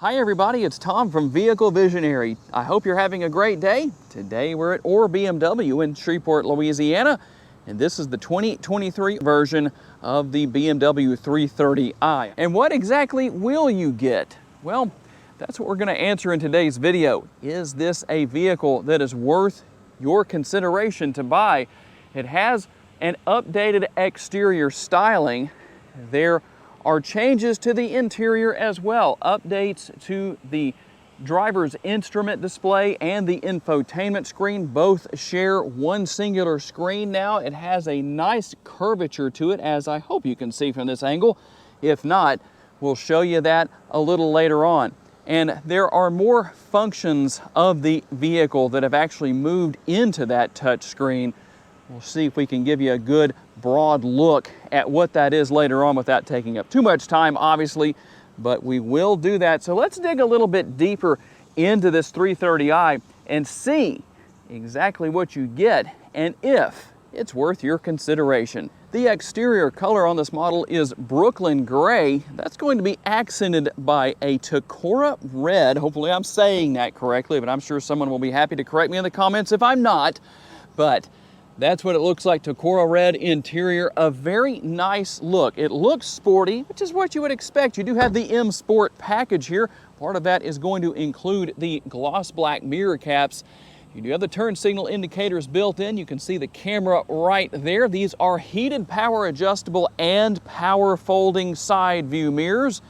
Hi everybody, it's Tom from Vehicle Visionary. I hope you're having a great day. Today we're at OR BMW in Shreveport, Louisiana, and this is the 2023 version of the BMW 330i. And what exactly will you get? Well, that's what we're going to answer in today's video. Is this a vehicle that is worth your consideration to buy? It has an updated exterior styling. There are changes to the interior as well, updates to the driver's instrument display and the infotainment screen. Both share one singular screen now. It has a nice curvature to it, as I hope you can see from this angle. If not, we'll show you that a little later on. And there are more functions of the vehicle that have actually moved into that touch screen. We'll see if we can give you a good broad look at what that is later on without taking up too much time, obviously, but we will do that. So let's dig a little bit deeper into this 330i and see exactly what you get and if it's worth your consideration. The exterior color on this model is Brooklyn Gray. That's going to be accented by a Tacora red. Hopefully I'm saying that correctly, but I'm sure someone will be happy to correct me in the comments if I'm not. But that's what it looks like, Tacora red interior, a very nice look. It looks sporty, which is what you would expect. You do have the M Sport package here. Part of that is going to include the gloss black mirror caps. You do have the turn signal indicators built in. You can see the camera right there. These are heated power adjustable and power folding side view mirrors.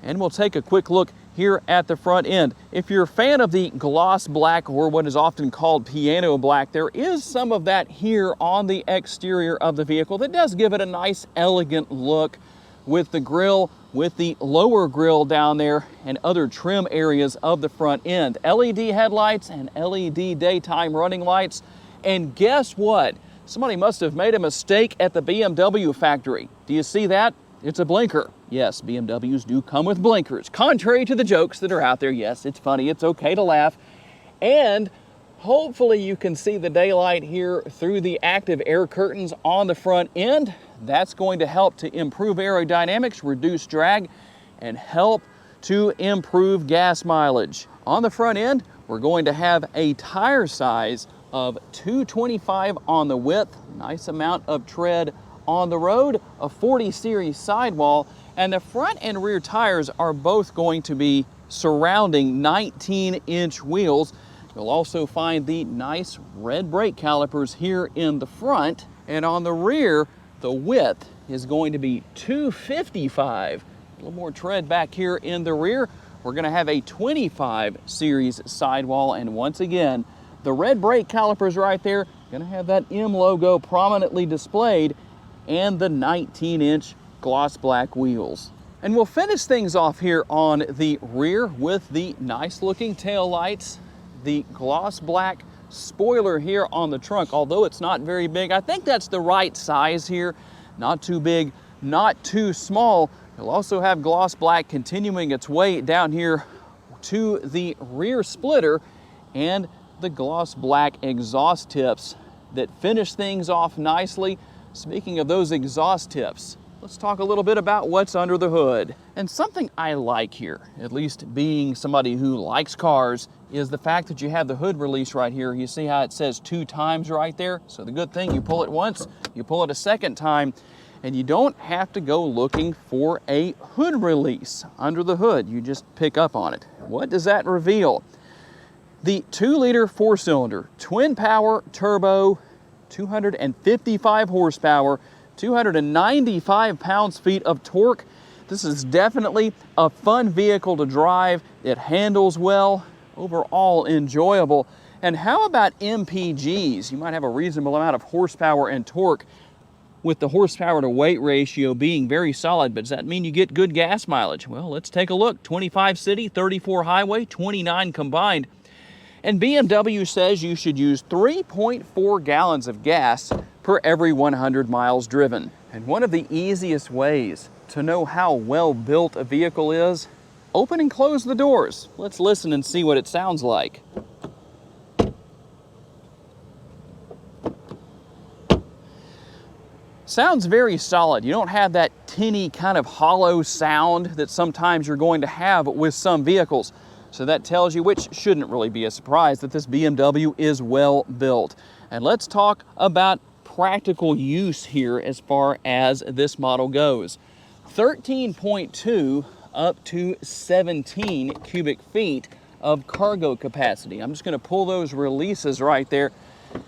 And we'll take a quick look here at the front end. If you're a fan of the gloss black, or what is often called piano black, there is some of that here on the exterior of the vehicle that does give it a nice elegant look with the grille, with the lower grille down there and other trim areas of the front end. LED headlights and LED daytime running lights. And guess what? Somebody must have made a mistake at the BMW factory. Do you see that? It's a blinker. Yes, BMWs do come with blinkers. Contrary to the jokes that are out there, yes, it's funny, it's okay to laugh. And hopefully you can see the daylight here through the active air curtains on the front end. That's going to help to improve aerodynamics, reduce drag, and help to improve gas mileage. On the front end, we're going to have a tire size of 225 on the width, nice amount of tread on the road, a 40 series sidewall, and the front and rear tires are both going to be surrounding 19-inch wheels. You'll also find the nice red brake calipers here in the front, and on the rear, the width is going to be 255. A little more tread back here in the rear. We're going to have a 25 series sidewall, and once again, the red brake calipers right there, going to have that M logo prominently displayed, and the 19-inch gloss black wheels. And we'll finish things off here on the rear with the nice looking tail lights, the gloss black spoiler here on the trunk. Although it's not very big, I think that's the right size here. Not too big, not too small. You'll also have gloss black continuing its way down here to the rear splitter and the gloss black exhaust tips that finish things off nicely. Speaking of those exhaust tips, let's talk a little bit about what's under the hood. And something I like here, at least being somebody who likes cars, is the fact that you have the hood release right here. You see how it says 2 times right there? So the good thing, you pull it once, you pull it a second time, and you don't have to go looking for a hood release under the hood. You just pick up on it. What does that reveal? The 2-liter 4-cylinder, twin power turbo, 255 horsepower, 295 pounds-feet of torque. This is definitely a fun vehicle to drive. It handles well, overall enjoyable. And how about MPGs? You might have a reasonable amount of horsepower and torque with the horsepower to weight ratio being very solid, but does that mean you get good gas mileage? Well, let's take a look. 25 city, 34 highway, 29 combined. And BMW says you should use 3.4 gallons of gas per every 100 miles driven. And one of the easiest ways to know how well built a vehicle is, open and close the doors. Let's listen and see what it sounds like. Sounds very solid. You don't have that tinny kind of hollow sound that sometimes you're going to have with some vehicles. So that tells you, which shouldn't really be a surprise, that this BMW is well built. And let's talk about practical use here as far as this model goes. 13.2 up to 17 cubic feet of cargo capacity. I'm just going to pull those releases right there.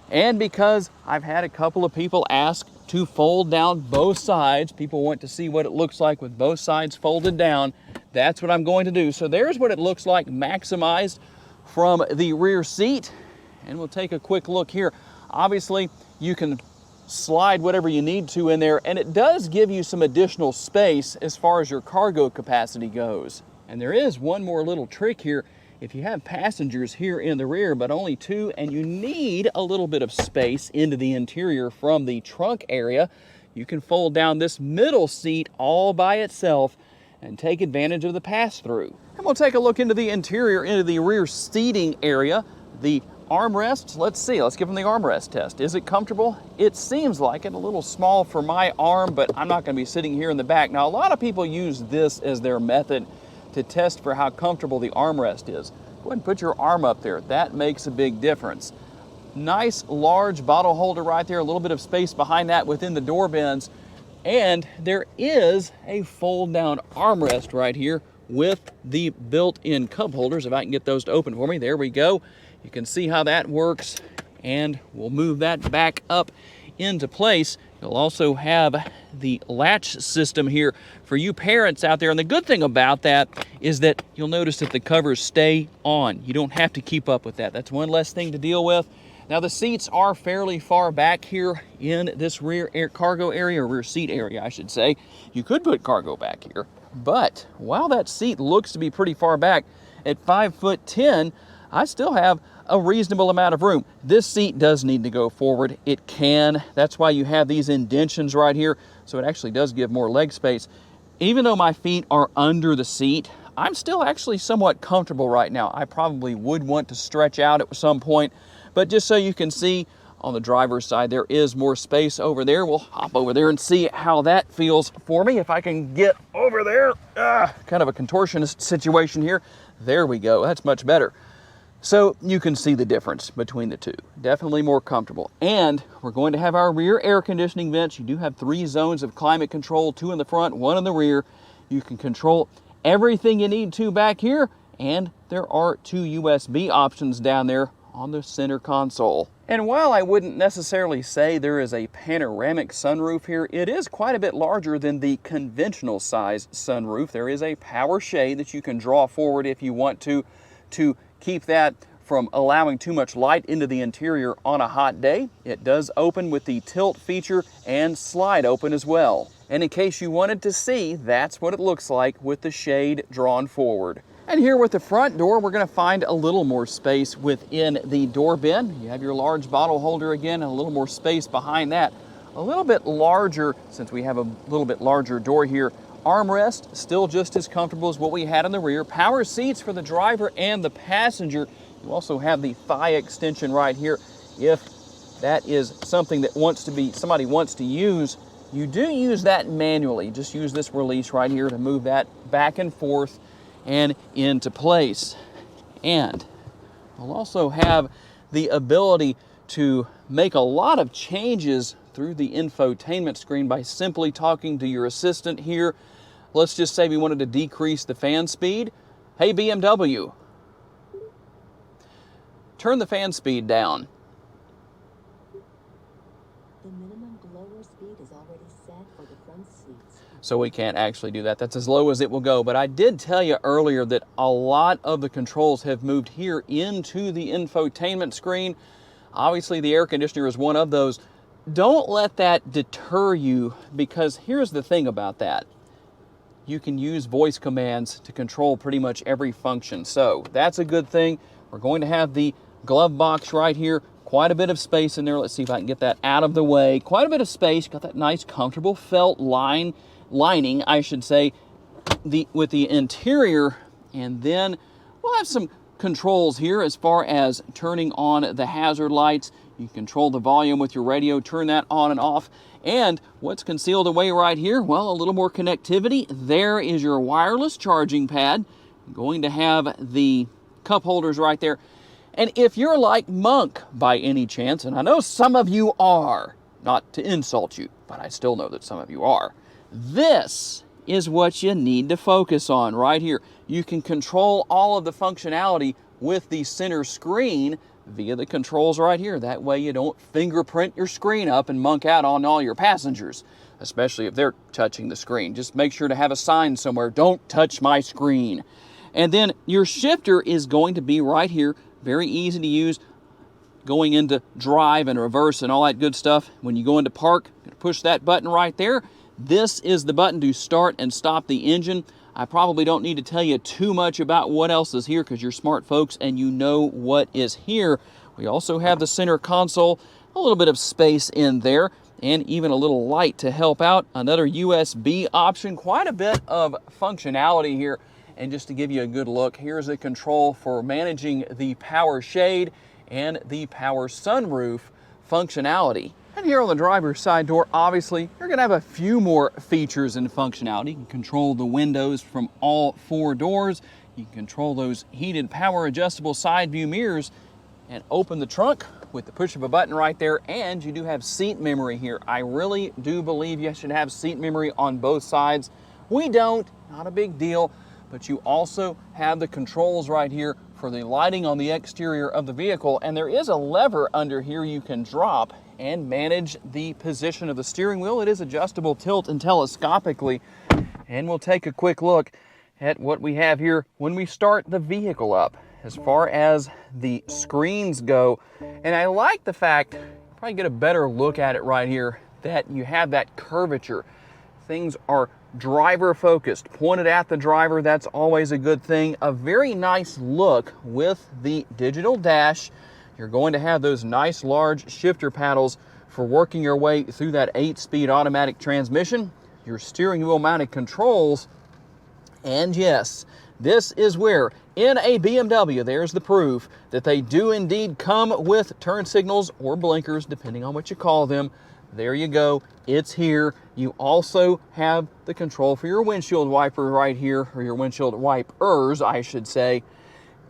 And because I've had a couple of people ask to fold down both sides, people want to see what it looks like with both sides folded down, that's what I'm going to do. So there's what it looks like maximized from the rear seat. And we'll take a quick look here. Obviously, you can slide whatever you need to in there, and it does give you some additional space as far as your cargo capacity goes. And there is one more little trick here. If you have passengers here in the rear, but only 2, and you need a little bit of space into the interior from the trunk area, you can fold down this middle seat all by itself and take advantage of the pass-through. And we'll take a look into the interior, into the rear seating area. The armrests, let's see, let's give them the armrest test. Is it comfortable? It seems like it, a little small for my arm, but I'm not going to be sitting here in the back. Now, a lot of people use this as their method to test for how comfortable the armrest is. Go ahead and put your arm up there. That makes a big difference. Nice large bottle holder right there, a little bit of space behind that within the door bins. And there is a fold-down armrest right here with the built-in cup holders. If I can get those to open for me, there we go. You can see how that works, and we'll move that back up into place. You'll also have the latch system here for you parents out there. And the good thing about that is that you'll notice that the covers stay on. You don't have to keep up with that. That's one less thing to deal with. Now, the seats are fairly far back here in this rear cargo area, or rear seat area, I should say. You could put cargo back here, but while that seat looks to be pretty far back, at 5'10", I still have a reasonable amount of room. This seat does need to go forward. It can. That's why you have these indentions right here, so it actually does give more leg space. Even though my feet are under the seat, I'm still actually somewhat comfortable right now. I probably would want to stretch out at some point, but just so you can see, on the driver's side, there is more space over there. We'll hop over there and see how that feels for me. If I can get over there, kind of a contortionist situation here. There we go, that's much better. So you can see the difference between the two. Definitely more comfortable. And we're going to have our rear air conditioning vents. You do have 3 zones of climate control, 2 in the front, 1 in the rear. You can control everything you need to back here, and there are 2 USB options down there on the center console. And while I wouldn't necessarily say there is a panoramic sunroof here, it is quite a bit larger than the conventional size sunroof. There is a power shade that you can draw forward if you want to keep that from allowing too much light into the interior on a hot day. It does open with the tilt feature and slide open as well. And in case you wanted to see, that's what it looks like with the shade drawn forward. And here with the front door, we're going to find a little more space within the door bin. You have your large bottle holder again, and a little more space behind that. A little bit larger, since we have a little bit larger door here. Armrest, still just as comfortable as what we had in the rear. Power seats for the driver and the passenger. You also have the thigh extension right here. If that is something that somebody wants to use, you do use that manually. Just use this release right here to move that back and forth and into place. And we'll also have the ability to make a lot of changes through the infotainment screen by simply talking to your assistant here. Let's just say we wanted to decrease the fan speed. Hey BMW, turn the fan speed down. The minimum blower speed is already set for the front seats. So we can't actually do that. That's as low as it will go. But I did tell you earlier that a lot of the controls have moved here into the infotainment screen. Obviously, the air conditioner is one of those. Don't let that deter you, because here's the thing about that. You can use voice commands to control pretty much every function. So that's a good thing. We're going to have the glove box right here. Quite a bit of space in there. Let's see if I can get that out of the way. Quite a bit of space. Got that nice, comfortable felt lining, I should say, with the interior. And then we'll have some controls here as far as turning on the hazard lights. You control the volume with your radio, turn that on and off. And what's concealed away right here? Well, a little more connectivity. There is your wireless charging pad. I'm going to have the cup holders right there. And if you're like Monk by any chance, and I know some of you are, not to insult you, but I still know that some of you are, this is what you need to focus on right here. You can control all of the functionality with the center screen via the controls right here. That way you don't fingerprint your screen up and monk out on all your passengers, especially if they're touching the screen. Just make sure to have a sign somewhere, don't touch my screen. And then your shifter is going to be right here, very easy to use, going into drive and reverse and all that good stuff. When you go into park, push that button right there. This is the button to start and stop the engine. I probably don't need to tell you too much about what else is here because you're smart folks and you know what is here. We also have the center console, a little bit of space in there, and even a little light to help out. Another USB option, quite a bit of functionality here. And just to give you a good look, here's a control for managing the power shade and the power sunroof functionality. And here on the driver's side door, obviously, you're going to have a few more features and functionality. You can control the windows from all 4 doors. You can control those heated power adjustable side view mirrors and open the trunk with the push of a button right there. And you do have seat memory here. I really do believe you should have seat memory on both sides. We don't, not a big deal. But you also have the controls right here for the lighting on the exterior of the vehicle. And there is a lever under here you can drop and manage the position of the steering wheel. It is adjustable tilt and telescopically. And we'll take a quick look at what we have here when we start the vehicle up as far as the screens go. And I like the fact, probably get a better look at it right here, that you have that curvature. Things are driver focused, pointed at the driver. That's always a good thing. A very nice look with the digital dash. You're going to have those nice large shifter paddles for working your way through that 8-speed automatic transmission. Your steering wheel mounted controls. And yes, this is where in a BMW, there's the proof that they do indeed come with turn signals or blinkers, depending on what you call them. There you go, it's here. You also have the control for your windshield wiper right here, or your windshield wipers, I should say.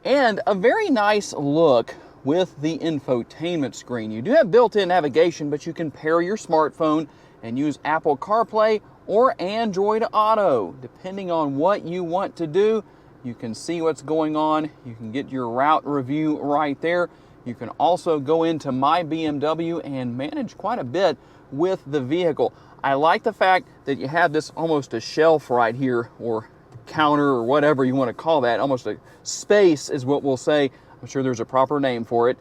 And a very nice look with the infotainment screen. You do have built-in navigation, but you can pair your smartphone and use Apple CarPlay or Android Auto. Depending on what you want to do, you can see what's going on. You can get your route review right there. You can also go into My BMW and manage quite a bit with the vehicle. I like the fact that you have this almost a shelf right here, or counter, or whatever you want to call that. Almost a space is what we'll say. I'm sure there's a proper name for it.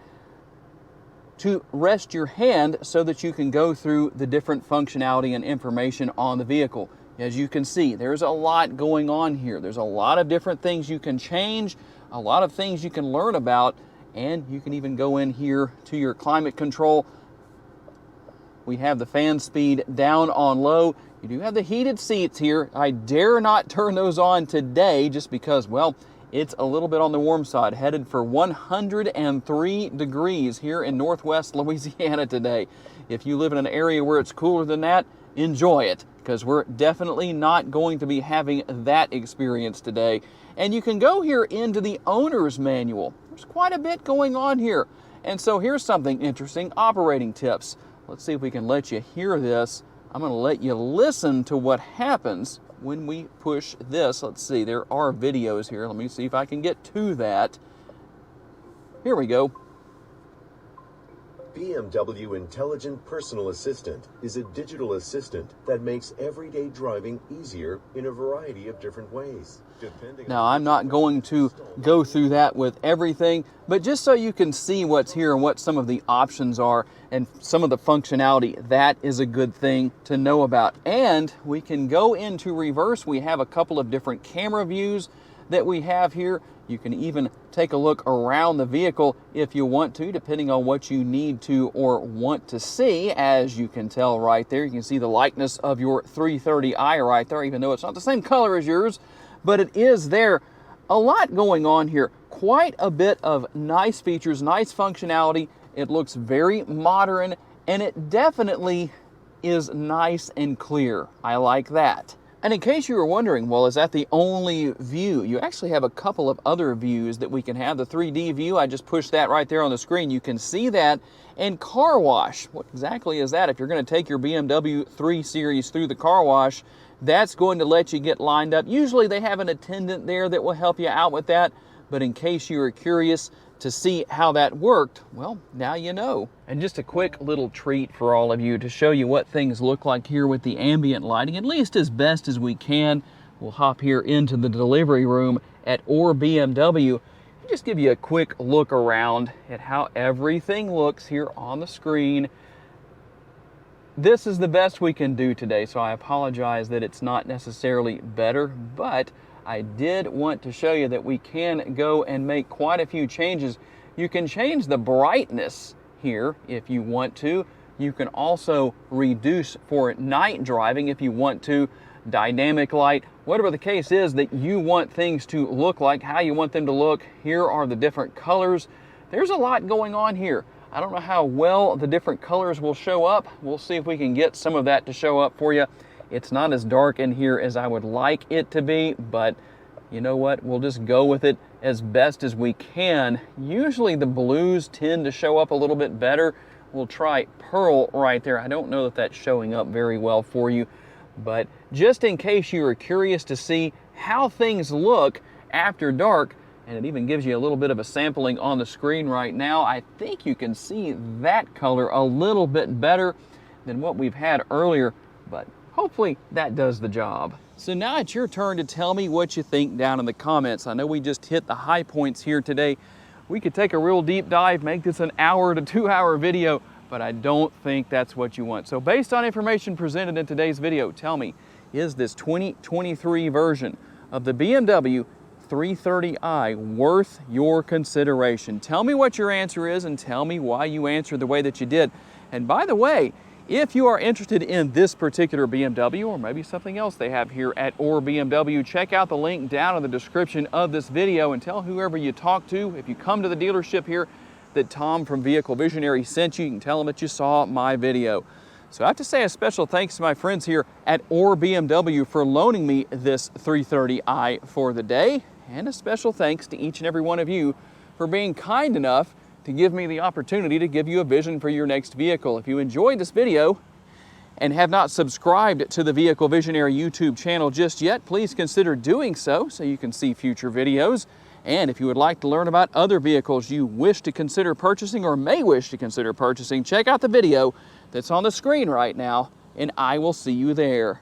To rest your hand so that you can go through the different functionality and information on the vehicle. As you can see, there's a lot going on here. There's a lot of different things you can change, a lot of things you can learn about, and you can even go in here to your climate control. We have the fan speed down on low. You do have the heated seats here. I dare not turn those on today just because, well, it's a little bit on the warm side, headed for 103 degrees here in Northwest Louisiana today. If you live in an area where it's cooler than that, enjoy it, because we're definitely not going to be having that experience today. And you can go here into the owner's manual. There's quite a bit going on here. And so here's something interesting, operating tips. Let's see if we can let you hear this. I'm going to let you listen to what happens when we push this. Let's see, there are videos here. Let me see if I can get to that. Here we go. BMW Intelligent Personal Assistant is a digital assistant that makes everyday driving easier in a variety of different ways. Now, I'm not going to go through that with everything, but just so you can see what's here and what some of the options are and some of the functionality, that is a good thing to know about. And we can go into reverse. We have a couple of different camera views that we have here. You can even take a look around the vehicle if you want to, depending on what you need to or want to see. As you can tell right there, you can see the likeness of your 330i right there, even though it's not the same color as yours, but it is there. a lot going on here. Quite a bit of nice features, nice functionality. It looks very modern, and it definitely is nice and clear. I like that. And in case you were wondering, well, is that the only view? You actually have a couple of other views that we can have. The 3D view, I just pushed that right there on the screen. You can see that. And car wash, what exactly is that? If you're going to take your BMW 3 Series through the car wash, that's going to let you get lined up. Usually they have an attendant there that will help you out with that. But in case you were curious to see how that worked, well, now you know. And just a quick little treat for all of you to show you what things look like here with the ambient lighting, at least as best as we can. We'll hop here into the delivery room at OR BMW and just give you a quick look around at how everything looks here on the screen. This is the best we can do today, so I apologize that it's not necessarily better, but I did want to show you that we can go and make quite a few changes. You can change the brightness here if you want to. You can also reduce for night driving if you want to, dynamic light, whatever the case is that you want things to look like, how you want them to look. Here are the different colors. There's a lot going on here. I don't know how well the different colors will show up. We'll see if we can get some of that to show up for you. It's not as dark in here as I would like it to be, but you know what? We'll just go with it as best as we can. Usually the blues tend to show up a little bit better. We'll try pearl right there. I don't know that that's showing up very well for you, but just in case you are curious to see how things look after dark, and it even gives you a little bit of a sampling on the screen right now, I think you can see that color a little bit better than what we've had earlier, but hopefully that does the job. So now it's your turn to tell me what you think down in the comments. I know we just hit the high points here today. We could take a real deep dive, make this an hour to 2 hour video, but I don't think that's what you want. So based on information presented in today's video, tell me, is this 2023 version of the BMW 330i worth your consideration? Tell me what your answer is and tell me why you answered the way that you did. And by the way, if you are interested in this particular BMW or maybe something else they have here at OR BMW, check out the link down in the description of this video and tell whoever you talk to, if you come to the dealership here, that Tom from Vehicle Visionary sent you. You can tell them that you saw my video. So I have to say a special thanks to my friends here at OR BMW for loaning me this 330i for the day, and a special thanks to each and every one of you for being kind enough to give me the opportunity to give you a vision for your next vehicle. If you enjoyed this video and have not subscribed to the Vehicle Visionary YouTube channel just yet, please consider doing so you can see future videos. And if you would like to learn about other vehicles you wish to consider purchasing or may wish to consider purchasing, check out the video that's on the screen right now, and I will see you there.